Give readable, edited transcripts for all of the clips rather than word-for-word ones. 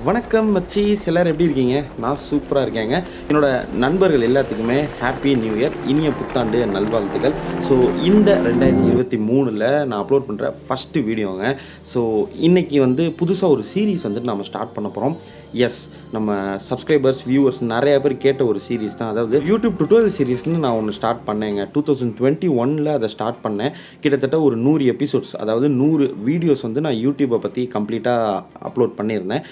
வணக்கம் மச்சி, எல்லாரும் எப்படி இருக்கீங்க? நான் சூப்பராக இருக்கேங்க. என்னோட நண்பர்கள் எல்லாத்துக்குமே ஹாப்பி நியூ இயர், இனிய புத்தாண்டு நல்வாழ்த்துக்கள். ஸோ இந்த 2023ல் நான் அப்லோட் பண்ணுற ஃபஸ்ட்டு வீடியோங்க. ஸோ இன்றைக்கி புதுசாக ஒரு சீரீஸ் நம்ம ஸ்டார்ட் பண்ண போகிறோம். எஸ், நம்ம சப்ஸ்கிரைபர்ஸ் வியூவர்ஸ் நிறையா பேர் கேட்ட ஒரு சீரீஸ் தான். அதாவது யூடியூப் டுட்டோரியல் சீரீஸ்னு நான் ஒன்று ஸ்டார்ட் பண்ணேங்க. 2021ல் அதை ஸ்டார்ட் பண்ணேன். கிட்டத்தட்ட ஒரு 100 எபிசோட்ஸ், அதாவது 100 வீடியோஸ் நான் யூடியூப்பை பற்றி கம்ப்ளீட்டாக அப்லோட் பண்ணியிருந்தேன்.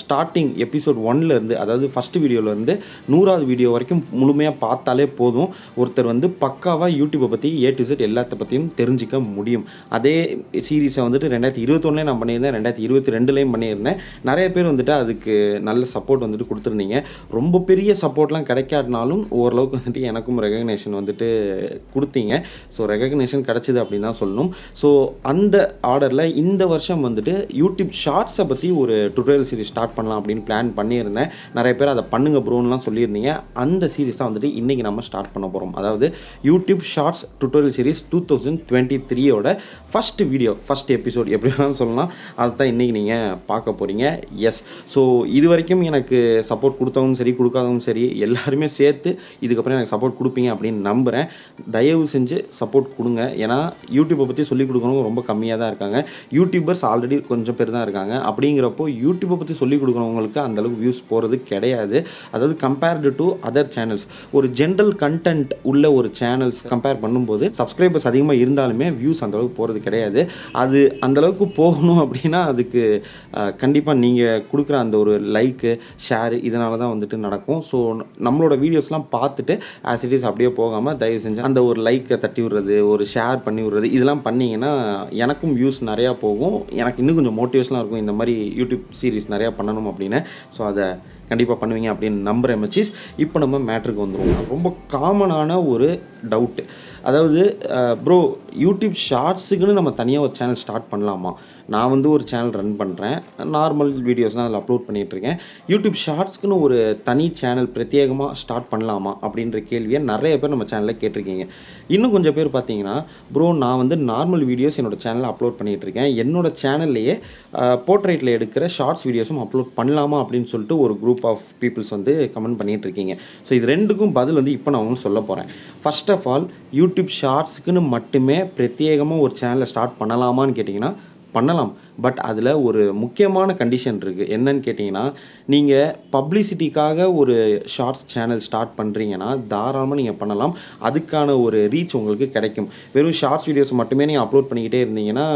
ஸ்டார்டிங் எபிசோட் 1லேருந்து, அதாவது ஃபஸ்ட்டு வீடியோலேருந்து 100வது வீடியோ வரைக்கும் முழுமையாக பார்த்தாலே போதும். ஒருத்தர் பக்காவாக யூடியூப்பை பற்றி A to Z எல்லாத்த பற்றியும் தெரிஞ்சிக்க முடியும். அதே சீரீஸை 2021 நான் பண்ணியிருந்தேன், 2022லேயும் பண்ணியிருந்தேன். நிறைய பேர் அதுக்கு நல்ல சப்போர்ட் கொடுத்துருந்தீங்க. ரொம்ப பெரிய சப்போர்ட்லாம் கிடைக்காட்டினாலும் ஓரளவுக்கு எனக்கும் ரெகக்னேஷன் கொடுத்தீங்க. ஸோ ரெகக்னேஷன் கிடச்சிது அப்படின்னு தான் சொல்லணும். ஸோ அந்த ஆர்டரில் இந்த வருஷம் யூடியூப் ஷார்ட்ஸை பற்றி ஒரு டுட்டோரியல் சீரிஸ் ஸ்டார்ட் பண்ணலாம் அப்படின்னு பிளான் பண்ணியிருந்தேன். நிறைய பேர் அதை பண்ணுங்க ப்ரோன்லாம் சொல்லியிருந்தீங்க. அந்த சீரிஸ் தான் இன்றைக்கி நம்ம ஸ்டார்ட் பண்ண போகிறோம். அதாவது யூடியூப் ஷார்ட்ஸ் டுட்டோரியல் சீரிஸ் 2023ஓட ஃபஸ்ட் வீடியோ, ஃபஸ்ட் எபிசோட் எப்படி வேணாலும் சொல்லலாம். அதை தான் இன்றைக்கி நீங்கள் பார்க்க போகிறீங்க. எஸ், ஸோ இது வரைக்கும் எனக்கு சப்போர்ட் கொடுத்தவங்க சரி, கொடுக்காதவங்க சரி, எல்லாருமே சேர்த்து இதுக்கப்புறம் எனக்கு சப்போர்ட் கொடுப்பீங்க அப்படின்னு நம்புகிறேன். தயவு செஞ்சு சப்போர்ட் கொடுங்க. ஏன்னா யூடியூப்பை பற்றி சொல்லிக் கொடுக்குறவங்க ரொம்ப கம்மியாக தான் இருக்காங்க. யூடியூபர்ஸ் ஆல்ரெடி கொஞ்சம் பேர் தான் இருக்காங்க. அப்படிங்கிறப்போ யூடியூப்பை பற்றி சொல்லிக் கொடுக்குறவங்களுக்கு அந்தளவுக்கு வியூஸ் போகிறது கிடையாது. அதாவது கம்பேர்டு டு அதர் சேனல்ஸ், ஒரு ஜென்ரல் கண்டென்ட் உள்ள ஒரு சேனல்ஸ் கம்பேர் பண்ணும்போது சப்ஸ்கிரைபர்ஸ் அதிகமாக இருந்தாலுமே வியூஸ் அந்தளவுக்கு போகிறது கிடையாது. அது அந்தளவுக்கு போகணும் அப்படின்னா அதுக்கு கண்டிப்பாக நீங்கள் கொடுக்குற அந்த ஒரு லைக்கு, ஷேரு இதனால தான் நடக்கும். ஸோ நம்மளோட வீடியோஸ்லாம் பார்த்துட்டு ஆஸ் இட் இஸ் அப்படியே போகாமல் தயவு செஞ்சு அந்த ஒரு லைக்கை தட்டி விடுறது, ஒரு ஷேர் பண்ணி விடுறது, இதெல்லாம் பண்ணிங்கன்னா எனக்கும் வியூஸ் நிறையா போகும். எனக்கு இன்னும் கொஞ்சம் மோட்டிவேஷனாக இருக்கும் இந்த மாதிரி யூடியூப் சீரிஸ் நிறையா பண்ணணும் அப்படின்னு. ஸோ அதை கண்டிப்பாக பண்ணுவீங்க அப்படின்னு நம்புகிறேன் மச்சீஸ். இப்போ நம்ம மேட்ருக்கு வந்துடுவோம். ரொம்ப காமனான ஒரு டவுட்டு, அதாவது ப்ரோ யூடியூப் ஷார்ட்ஸுக்குன்னு நம்ம தனியாக ஒரு சேனல் ஸ்டார்ட் பண்ணலாமா? நான் ஒரு சேனல் ரன் பண்ணுறேன், நார்மல் வீடியோஸ் தான் அதில் அப்லோட் பண்ணிகிட்ருக்கேன். யூடியூப் ஷார்ட்ஸ்க்குன்னு ஒரு தனி சேனல் பிரத்யேகமாக ஸ்டார்ட் பண்ணலாமா அப்படின்ற கேள்வியை நிறைய பேர் நம்ம சேனலில் கேட்டிருக்கீங்க. இன்னும் கொஞ்சம் பேர் பார்த்தீங்கன்னா, ப்ரோ நான் நார்மல் வீடியோஸ் என்னோடய சேனலில் அப்லோட் பண்ணிகிட்ருக்கேன், என்னோடய சேனல்லையே போர்ட்ரேட்டில் எடுக்கிற ஷார்ட்ஸ் வீடியோஸும் அப்லோட் பண்ணலாமா அப்படின்னு சொல்லிட்டு ஒரு குரூப் ஆஃப் பீப்புள்ஸ் கமெண்ட் பண்ணிகிட்டு இருக்கீங்க. ஸோ இது ரெண்டுக்கும் பதில் இப்போ நான் உங்களுக்கு சொல்ல போகிறேன். ஃபர்ஸ்ட் ஆஃப் ஆல், யூடியூப் ஷார்ட்ஸுக்குன்னு மட்டுமே பிரத்யேகமாக ஒரு சேனலை ஸ்டார்ட் பண்ணலாமான்னு கேட்டிங்கன்னா பண்ணலாம். பட் அதில் ஒரு முக்கியமான கண்டிஷன் இருக்குது. என்னன்னு கேட்டிங்கன்னா, நீங்கள் பப்ளிசிட்டிக்காக ஒரு ஷார்ட்ஸ் சேனல் ஸ்டார்ட் பண்ணுறீங்கன்னா தாராளமாக நீங்கள் பண்ணலாம். அதுக்கான ஒரு ரீச் உங்களுக்கு கிடைக்கும். வெறும் ஷார்ட்ஸ் வீடியோஸ் மட்டுமே நீங்கள் அப்லோட் பண்ணிக்கிட்டே இருந்தீங்கன்னா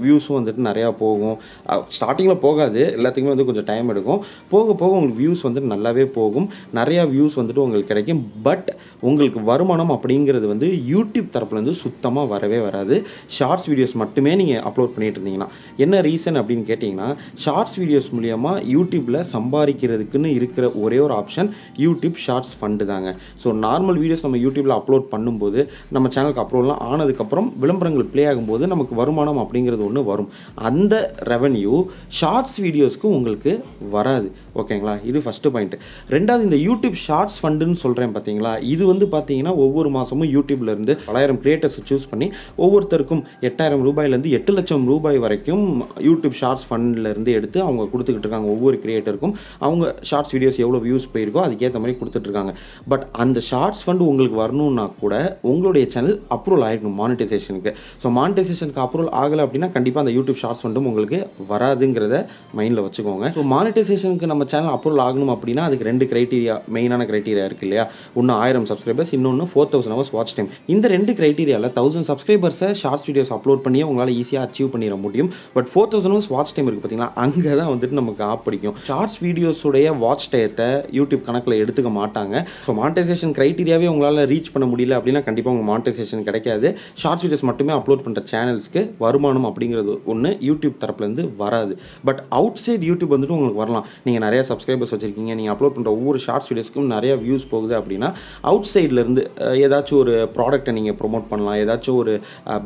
வியூஸும் நிறையா போகும். ஸ்டார்டிங்கில் போகாது, எல்லாத்துக்குமே கொஞ்சம் டைம் எடுக்கும். போக போக உங்களுக்கு வியூஸ் நல்லாவே போகும். நிறையா வியூஸ் உங்களுக்கு கிடைக்கும். பட் உங்களுக்கு வருமானம் அப்படிங்கிறது யூடியூப் தரப்புலேருந்து சுத்தமாக வரவே வராது. ஷார்ட்ஸ் வீடியோஸ் மட்டுமே நீங்கள் அப்லோட் பண்ணிகிட்டு இருந்தீங்கன்னா. என்ன ரீசன் அப்படின்னு கேட்டிங்கன்னா, ஷார்ட்ஸ் வீடியோஸ் மூலியமாக யூடியூப்பில் சம்பாதிக்கிறதுக்குன்னு இருக்கிற ஒரே ஒரு ஆப்ஷன் யூடியூப் ஷார்ட்ஸ் ஃபண்டு தாங்க. ஸோ நார்மல் வீடியோஸ் நம்ம யூடியூப்பில் அப்லோட் பண்ணும்போது, நம்ம சேனலுக்கு அப்லோட்லாம் ஆனதுக்கப்புறம் விளம்பரங்கள் ப்ளே ஆகும்போது நமக்கு வருமானம் அப்படிங்கிறது ஒன்று வரும். அந்த ரெவன்யூ ஷார்ட்ஸ் வீடியோஸ்க்கு உங்களுக்கு வராது. ஓகேங்களா? இது ஃபஸ்ட்டு பாயிண்ட்டு. ரெண்டாவது, இந்த யூடியூப் ஷார்ட்ஸ் ஃபண்டுன்னு சொல்கிறேன் பார்த்தீங்களா, இது பார்த்தீங்கன்னா ஒவ்வொரு மாதமும் யூடியூப்லேருந்து 1000 கிரியேட்டர்ஸை சூஸ் பண்ணி ஒவ்வொருத்தருக்கும் 8000 ரூபாயிலேருந்து 8 லட்சம் ரூபாய் வரைக்கும் யூடியூப் ஷார்ட்ஸ் ஃபண்ட்லேருந்து எடுத்து அவங்க கொடுத்துக்கிட்டு இருக்காங்க. ஒவ்வொரு கிரியேட்டருக்கும் அவங்க ஷார்ட்ஸ் வீடியோஸ் எவ்வளோ வியூஸ் போயிருக்கோ அதுக்கேற்ற மாதிரி கொடுத்துட்ருக்காங்க. பட் அந்த ஷார்ட்ஸ் ஃபண்டு உங்களுக்கு வரணுன்னா கூட உங்களுடைய சேனல் அப்ரூவல் ஆகிருக்கணும் மானிட்டைசேஷனுக்கு. ஸோ மானிட்டைசேஷனுக்கு அப்ரூவல் ஆகலை அப்படின்னா கண்டிப்பாக அந்த யூடியூப் ஷார்ட்ஸ் ஃபண்டும் உங்களுக்கு வராதுங்கிறத மைண்டில் வச்சுக்கோங்க. ஸோ மானிட்டைசேஷனுக்கு நம்ம சேனல் அப்ரூவல் ஆகணும் அப்படின்னா அதுக்கு 2 கிரைட்டீரியா, மெயினான கிரைட்டீரியா இருக்குது இல்லையா? ஒன்று 1000 சப்ஸ்கிரைபர்ஸ், இன்னொன்று 4000 ஹவர்ஸ் வாட்ச் டைம். இந்த 2 கிரைட்டீரியாவில் 1000 சப்ஸ்கிரைபர்ஸை ஷார்ட்ஸ் வீடியோஸ் அப்லோட் பண்ணியே உங்களால் ஈஸியாக அச்சீவ் பண்ணிட முடியும். பட் 4000 ஹவர்ஸ் வாட்ச் டைம் இருக்குது பார்த்தீங்களா, அங்கே தான் நமக்கு ஆப்பிடிக்கும். ஷார்ட்ஸ் வீடியோஸுடைய வாட்ச் டயத்தை யூடியூப் கணக்கில் எடுத்துக்க மாட்டாங்க. ஸோ மானிட்டைசேஷன் கிரைட்டீரியாவே உங்களால் ரீச் பண்ண முடியல அப்படின்னா கண்டிப்பாக உங்களுக்கு மானிட்டைசேஷன் கிடைக்காது. ஷார்ட்ஸ் வீடியோஸ் மட்டுமே அப்லோட் பண்ணுற சேனல்ஸ்க்கு வருமானம் அப்படிங்கிறது ஒன்று யூடியூப் தரப்புலேருந்து வராது. பட் அவுட் சைட் யூடியூப் உங்களுக்கு வரலாம். நீங்கள் நிறைய சப்ஸ்கிரைபர்ஸ் வச்சுருக்கீங்க, நீங்கள் அப்லோட் பண்ணுற ஒவ்வொரு ஷார்ட்ஸ் வீடியோஸ்க்கும் நிறைய வியூஸ் போகுது அப்படின்னா அவுட் சைட்லேருந்து ஏதாச்சும் ஒரு ப்ராடக்ட்டை நீங்கள் ப்ரொமோட் பண்ணலாம், ஏதாச்சும் ஒரு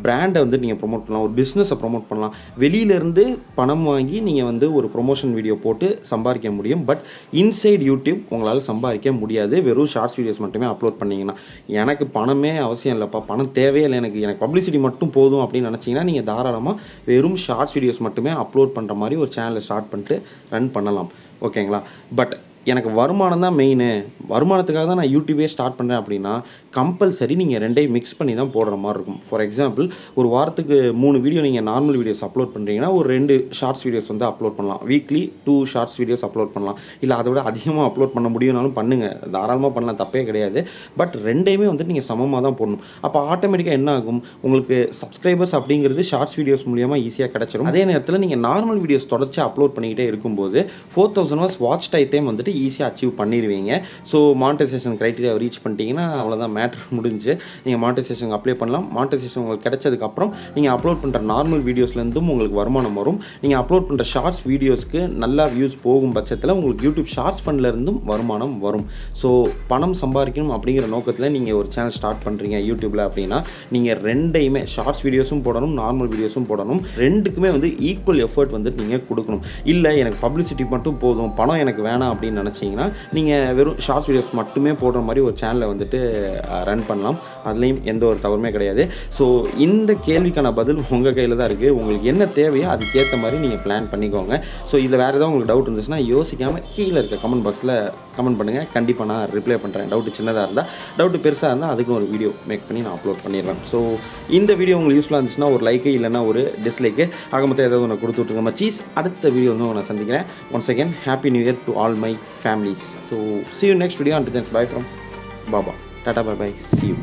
பிராண்டை நீங்கள் ப்ரொமோட் பண்ணலாம், ஒரு பிஸ்னஸை ப்ரொமோட் பண்ணலாம். வெளியிலேருந்து பணம் வாங்கி நீங்கள் ஒரு ப்ரொமோஷன் வீடியோ போட்டு சம்பாதிக்க முடியும். பட் இன்சைட் யூடியூப் உங்களால் சம்பாதிக்க முடியாது வெறும் ஷார்ட்ஸ் வீடியோஸ் மட்டுமே அப்லோட் பண்ணிங்கன்னா. எனக்கு பணமே அவசியம் இல்லைப்பா, பணம் தேவையில்லை, எனக்கு பப்ளிசிட்டி மட்டும் போதும் அப்படின்னு நினச்சிங்கன்னா நீங்கள் தாராளமாக வெறும் ஷார்ட்ஸ் வீடியோஸ் மட்டுமே அப்லோட் பண்ணுற மாதிரி ஒரு சேனலை ஸ்டார்ட் பண்ணிட்டு ரன் பண்ணலாம். ஓகேங்களா. பட் எனக்கு வருமானம் தான் மெயினு, வருமானத்துக்காக தான் நான் யூடியூபே ஸ்டார்ட் பண்ணுறேன் அப்படின்னா, கம்பல்சரி நீங்கள் 2யும் மிக்ஸ் பண்ணி தான் போடுற மாரி இருக்கும். ஃபார் எக்ஸாம்பிள் ஒரு வாரத்துக்கு 3 வீடியோ நீங்கள் நார்மல் வீடியோஸ் அப்லோட் பண்ணுறீங்கன்னா, ஒரு 2 ஷார்ட்ஸ் வீடியோஸ் வந்து அப்லோட் பண்ணலாம். வீக்லி 2 ஷார்ட்ஸ் வீடியோஸ் அப்லோட் பண்ணலாம். இல்லை அதை விட அதிகமாக அப்லோட் பண்ண முடியும்னாலும் பண்ணுங்கள், தாராளமாக பண்ணலாம், தப்பே கிடையாது. பட் 2யுமே வந்துட்டு நீங்கள் சமமாக தான் போடணும். அப்போ ஆட்டோமேட்டிக்காக என்ன ஆகும், உங்களுக்கு சப்ஸ்கிரைபர்ஸ் அப்படிங்கிறது ஷார்ட்ஸ் வீடியோஸ் மூலியமாக ஈஸியாக கிடச்சிரும். அதே நேரத்தில் நீங்கள் நார்மல் வீடியோஸ் தொடர்ச்சி அப்லோட் பண்ணிக்கிட்டே இருக்கும்போது 4000 வாட்ச் வாட்ச் டைம் வந்துட்டு ஈஸியாக அச்சீவ் பண்ணிடுவீங்க. ஸோ மானிட்டைசேஷன் கிரைட்டீரியா ரீச் பண்ணிட்டீங்கன்னா அவ்வளோதான், மேட்ரு முடிஞ்சு. நீங்கள் மானிட்டைசேஷன் அப்ளை பண்ணலாம். மானிட்டைசேஷன் உங்களுக்கு கிடைச்சதுக்கப்புறம் நீங்கள் அப்லோட் பண்ணுற நார்மல் வீடியோஸ்லேருந்தும் உங்களுக்கு வருமானம் வரும். நீங்கள் அப்லோட் பண்ணுற ஷார்ட்ஸ் வீடியோஸ்க்கு நல்லா வியூஸ் போகும் பட்சத்தில் உங்களுக்கு யூடியூப் ஷார்ட்ஸ் ஃபண்ட்லேருந்தும் வருமானம் வரும். ஸோ பணம் சம்பாதிக்கணும் அப்படிங்கிற நோக்கத்தில் நீங்கள் ஒரு சேனல் ஸ்டார்ட் பண்ணுறீங்க யூடியூப்பில் அப்படின்னா, நீங்கள் 2யுமே ஷார்ட்ஸ் வீடியோஸும் போடணும், நார்மல் வீடியோஸும் போடணும். 2க்குமே வந்து ஈக்குவல் எஃபர்ட் வந்து நீங்கள் கொடுக்கணும். இல்லை எனக்கு பப்ளிசிட்டி மட்டும் போதும், பணம் எனக்கு வேணாம் அப்படின்னு நினச்சிங்கன்னா நீங்கள் வெறும் ஷார்ட்ஸ் வீடியோஸ் மட்டுமே போடுற மாதிரி ஒரு சேனலை வந்துட்டு ரன் பண்ணலாம். அதுலேயும் எந்த ஒரு தவறுமே கிடையாது. ஸோ இந்த கேள்விக்கான பதில் உங்கள் கையில் தான் இருக்குது. உங்களுக்கு என்ன தேவையோ அதுக்கேற்ற மாதிரி நீங்கள் பிளான் பண்ணிக்கோங்க. ஸோ இதில் வேறு ஏதாவது உங்களுக்கு டவுட் இருந்துச்சுன்னா யோசிக்காமல் கீழே இருக்க கமெண்ட் பாக்ஸில் கமெண்ட் பண்ணுங்கள். கண்டிப்பாக நான் ரிப்ளை பண்ணுறேன். டவுட்டு சின்னதாக இருந்தால், டவுட்டு பெருசாக இருந்தால் அதுக்கு ஒரு வீடியோ மேக் பண்ணி நான் அப்லோட் பண்ணிடுவேன். ஸோ இந்த வீடியோ உங்களுக்கு யூஸ்ஃபுல்லாக இருந்துச்சுன்னா ஒரு லைக்கு, இல்லைனா ஒரு டிஸ்லைக்கு, ஆக மொத்தம் ஏதாவது ஒன்று கொடுத்து விட்டுருங்க மச்சீஸ். அடுத்த வீடியோ வந்து உங்களை சந்திக்கிறேன். Once again happy new year to all my families. So see you next video. Until then, bye from Baba. Tata, bye bye. See you.